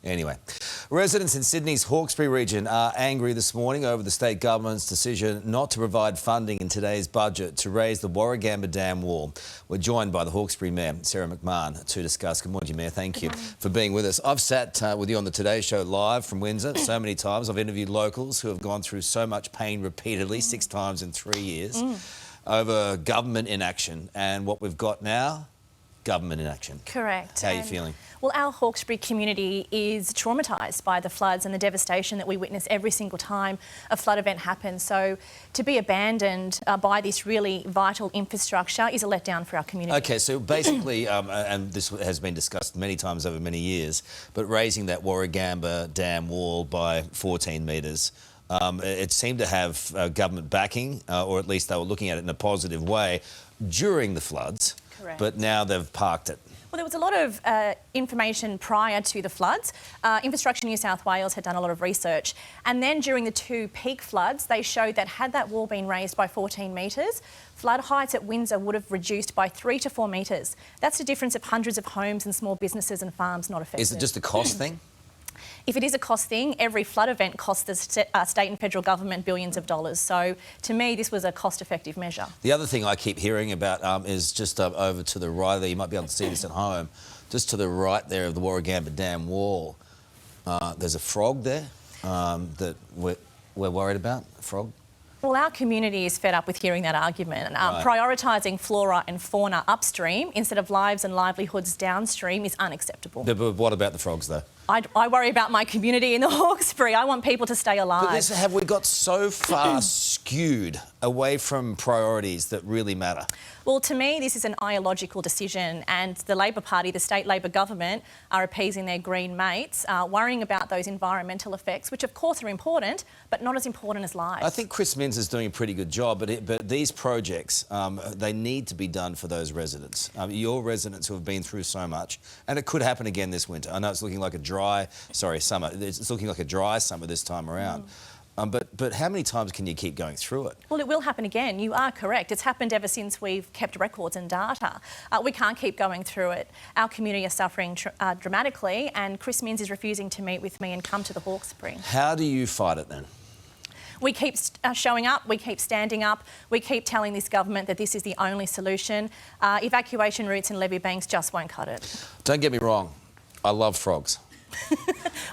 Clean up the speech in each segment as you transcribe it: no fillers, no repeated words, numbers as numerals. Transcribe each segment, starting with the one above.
Anyway, residents in Sydney's Hawkesbury region are angry this morning over the state government's decision not to provide funding in today's budget to raise the Warragamba Dam wall. We're joined by the Hawkesbury Mayor, Sarah McMahon, to discuss. Good morning, Mayor. Thank you for being with us. I've sat with you on the Today Show live from Windsor so many times. I've interviewed locals who have gone through so much pain repeatedly, 6 times in 3 years, over government inaction. And what we've got now, government inaction. Correct. How are you feeling? Well, our Hawkesbury community is traumatised by the floods and the devastation that we witness every single time a flood event happens. So to be abandoned by this really vital infrastructure is a letdown for our community. OK, so basically, and this has been discussed many times over many years, but raising that Warragamba Dam wall by 14 metres, it seemed to have government backing, or at least they were looking at it in a positive way during the floods. Correct. But now they've parked it. Well, there was a lot of information prior to the floods. Infrastructure New South Wales had done a lot of research. And then during the 2 peak floods, they showed that had that wall been raised by 14 metres, flood heights at Windsor would have reduced by 3 to 4 metres. That's a difference of hundreds of homes and small businesses and farms not affected. Is it just a cost thing? If it is a cost thing, every flood event costs the state and federal government billions of dollars. So, to me, this was a cost-effective measure. The other thing I keep hearing about is just over to the right there. You might be able to see this at home. Just to the right there of the Warragamba Dam wall, there's a frog there that we're worried about, a frog. Well, our community is fed up with hearing that argument. Prioritising flora and fauna upstream instead of lives and livelihoods downstream is unacceptable. But what about the frogs, though? I worry about my community in the Hawkesbury. I want people to stay alive. But have we got so far skewed away from priorities that really matter? Well, to me, this is an ideological decision, and the Labor Party, the state Labor government, are appeasing their Green mates, worrying about those environmental effects, which of course are important, but not as important as lives. I think Chris Minns is doing a pretty good job, but these projects, they need to be done for those residents. Your residents who have been through so much, and it could happen again this winter. I know it's looking like a summer. It's looking like a dry summer this time around. But how many times can you keep going through it? Well, it will happen again. You are correct. It's happened ever since we've kept records and data. We can't keep going through it. Our community are suffering dramatically, and Chris Minns is refusing to meet with me and come to the Hawkesbury. How do you fight it then? We keep showing up, we keep standing up, we keep telling this government that this is the only solution. Evacuation routes and levee banks just won't cut it. Don't get me wrong, I love frogs.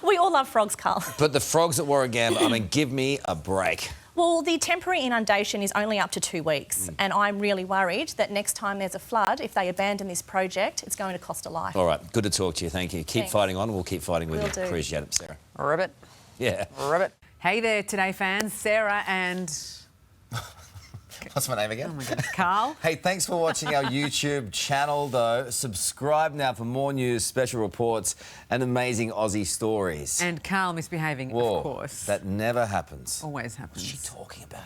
We all love frogs, Carl. But the frogs at Warragamba, I mean, give me a break. Well, the temporary inundation is only up to 2 weeks, and I'm really worried that next time there's a flood, if they abandon this project, it's going to cost a life. All right, good to talk to you. Thank you. Keep fighting on, and we'll keep fighting with you. Appreciate it, Sarah. Ribbit. Yeah. Ribbit. Hey there, Today fans. Sarah and... What's my name again? Oh my goodness, Carl. Hey, thanks for watching our YouTube channel, though. Subscribe now for more news, special reports and amazing Aussie stories. And Carl misbehaving, Whoa, of course. That never happens. Always happens. What's she talking about?